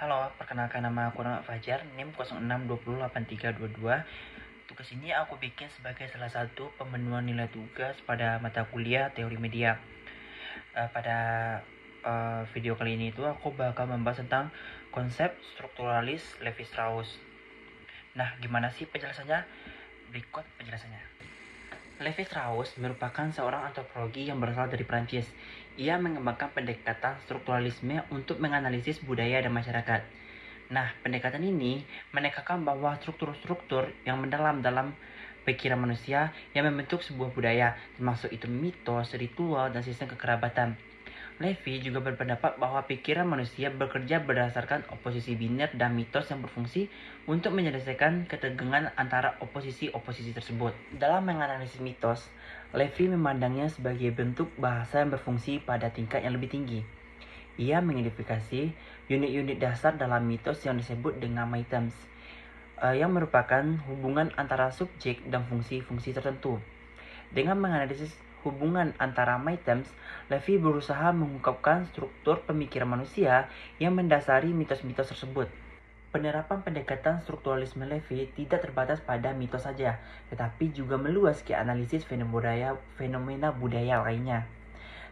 Halo, perkenalkan nama aku Rahmat Fajar, NIM 06208322. Tugas ini aku bikin sebagai salah satu pemenuhan nilai tugas pada mata kuliah teori media. Pada video kali ini aku bakal membahas tentang konsep strukturalis Levi-Strauss. Nah, gimana sih penjelasannya? Berikut penjelasannya. Levi-Strauss merupakan seorang antropologi yang berasal dari Prancis. Ia mengembangkan pendekatan strukturalisme untuk menganalisis budaya dan masyarakat. Nah, pendekatan ini menekankan bahwa struktur-struktur yang mendalam dalam pikiran manusia yang membentuk sebuah budaya, termasuk itu mitos, ritual, dan sistem kekerabatan. Levi juga berpendapat bahwa pikiran manusia bekerja berdasarkan oposisi biner dan mitos yang berfungsi untuk menyelesaikan ketegangan antara oposisi-oposisi tersebut. Dalam menganalisis mitos, Levi memandangnya sebagai bentuk bahasa yang berfungsi pada tingkat yang lebih tinggi. Ia mengidentifikasi unit-unit dasar dalam mitos yang disebut dengan mythos, yang merupakan hubungan antara subjek dan fungsi-fungsi tertentu. Dengan menganalisis hubungan antara mythos, Levi berusaha mengungkapkan struktur pemikiran manusia yang mendasari mitos-mitos tersebut. Penerapan pendekatan strukturalisme Levi tidak terbatas pada mitos saja, tetapi juga meluas ke analisis fenomena budaya lainnya,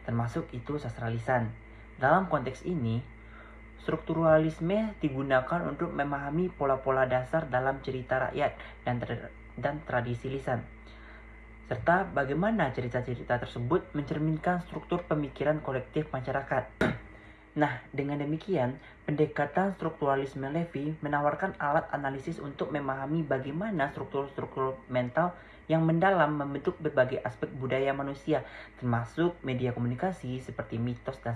termasuk itu sastra lisan. Dalam konteks ini, strukturalisme digunakan untuk memahami pola-pola dasar dalam cerita rakyat dan tradisi lisan, serta bagaimana cerita-cerita tersebut mencerminkan struktur pemikiran kolektif masyarakat. Nah, dengan demikian, pendekatan strukturalisme Levi menawarkan alat analisis untuk memahami bagaimana struktur-struktur mental yang mendalam membentuk berbagai aspek budaya manusia, termasuk media komunikasi seperti mitos dan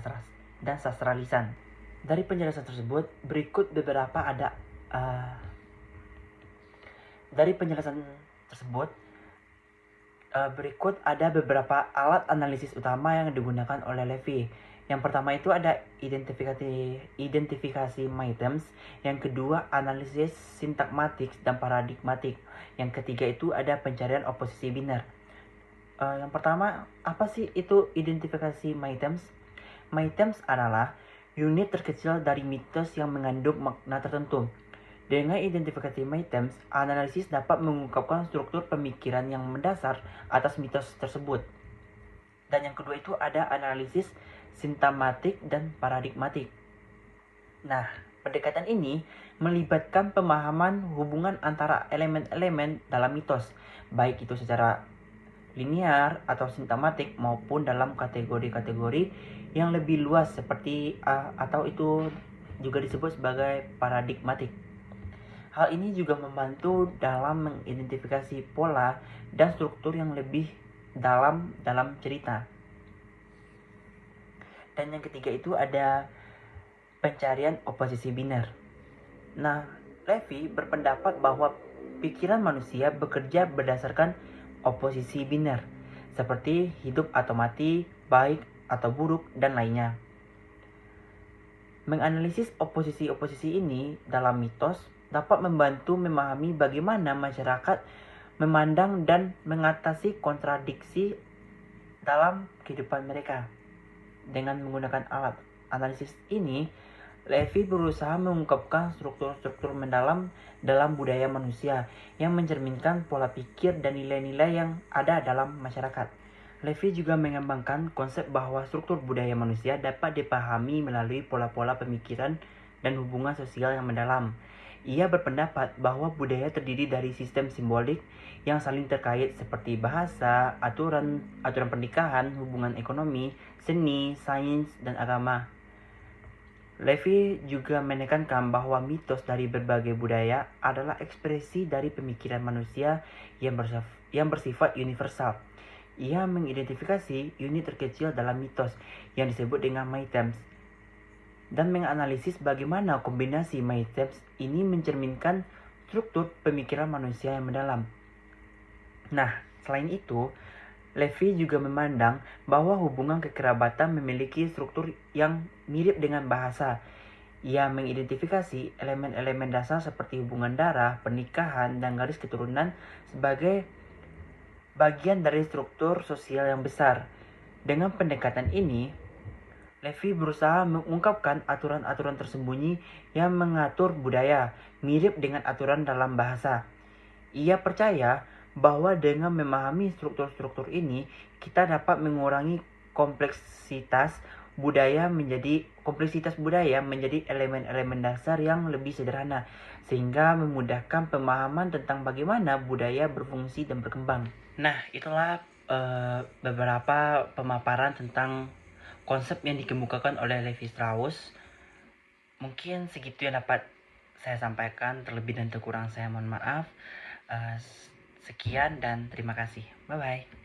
sastra lisan. Dari penjelasan tersebut, berikut beberapa berikut ada beberapa alat analisis utama yang digunakan oleh Levi. Yang pertama itu ada identifikasi mythos, yang kedua analisis sintakmatik dan paradigmatik, yang ketiga itu ada pencarian oposisi biner. Yang pertama, apa sih itu identifikasi mythos? Mythos adalah unit terkecil dari mitos yang mengandung makna tertentu. Dengan identifikasi mythos, analisis dapat mengungkapkan struktur pemikiran yang mendasar atas mitos tersebut. Dan yang kedua itu ada analisis sintakmatik dan paradigmatik. Nah, pendekatan ini melibatkan pemahaman hubungan antara elemen-elemen dalam mitos, baik itu secara linear atau sintakmatik maupun dalam kategori-kategori yang lebih luas seperti atau itu juga disebut sebagai paradigmatik. Hal ini juga membantu dalam mengidentifikasi pola dan struktur yang lebih dalam cerita. Dan yang ketiga itu ada pencarian oposisi biner. Nah, Levi berpendapat bahwa pikiran manusia bekerja berdasarkan oposisi biner, seperti hidup atau mati, baik atau buruk, dan lainnya. Menganalisis oposisi-oposisi ini dalam mitos dapat membantu memahami bagaimana masyarakat memandang dan mengatasi kontradiksi dalam kehidupan mereka. Dengan menggunakan alat analisis ini, Levi berusaha mengungkapkan struktur-struktur mendalam dalam budaya manusia yang mencerminkan pola pikir dan nilai-nilai yang ada dalam masyarakat. Levi juga mengembangkan konsep bahwa struktur budaya manusia dapat dipahami melalui pola-pola pemikiran dan hubungan sosial yang mendalam. Ia berpendapat bahwa budaya terdiri dari sistem simbolik yang saling terkait seperti bahasa, aturan pernikahan, hubungan ekonomi, seni, sains, dan agama. Levi juga menekankan bahwa mitos dari berbagai budaya adalah ekspresi dari pemikiran manusia yang bersifat universal. Ia mengidentifikasi unit terkecil dalam mitos yang disebut dengan mythos dan menganalisis bagaimana kombinasi mythos ini mencerminkan struktur pemikiran manusia yang mendalam. Nah, selain itu, Levi juga memandang bahwa hubungan kekerabatan memiliki struktur yang mirip dengan bahasa. Ia mengidentifikasi elemen-elemen dasar seperti hubungan darah, pernikahan, dan garis keturunan sebagai bagian dari struktur sosial yang besar. Dengan pendekatan ini, Levi berusaha mengungkapkan aturan-aturan tersembunyi yang mengatur budaya, mirip dengan aturan dalam bahasa. Ia percaya bahwa dengan memahami struktur-struktur ini, kita dapat mengurangi kompleksitas budaya menjadi elemen-elemen dasar yang lebih sederhana, sehingga memudahkan pemahaman tentang bagaimana budaya berfungsi dan berkembang. Nah, itulah beberapa pemaparan tentang konsep yang dikemukakan oleh Levi Strauss. Mungkin segitu yang dapat saya sampaikan, terlebih dan terkurang saya mohon maaf. Sekian dan terima kasih. Bye-bye.